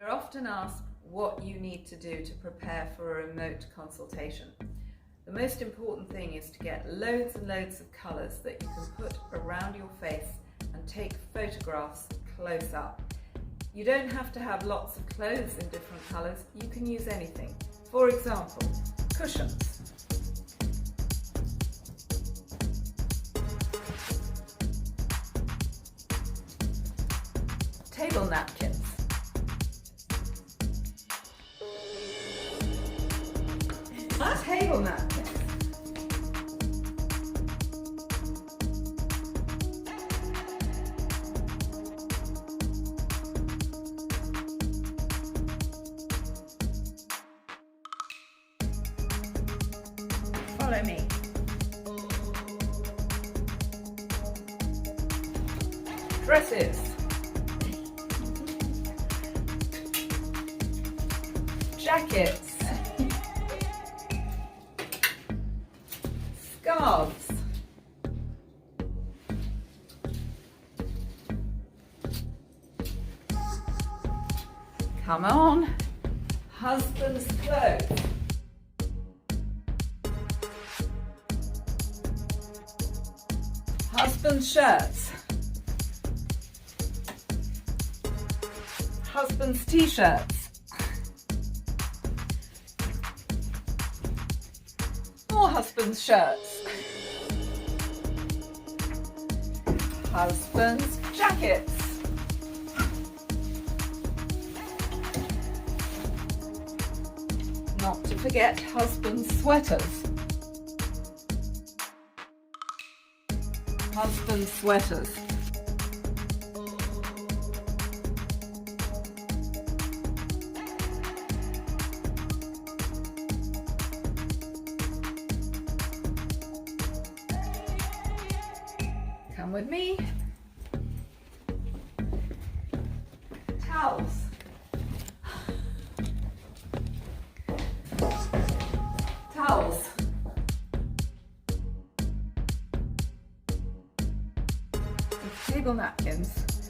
You're often asked what you need to do to prepare for a remote consultation. The most important thing is to get loads and loads of colours that you can put around your face and take photographs close up. You don't have to have lots of clothes in different colours, you can use anything. For example, cushions. Table napkins. Table napkins. Follow me. Dresses. Jackets. Scarves. Come on. Husband's clothes. Husband's shirts. Husband's t-shirts. More husband's shirts. Husband's jackets. Not to forget husband's sweaters. Husband's sweaters. Come with me. Towels. Towels. Table napkins.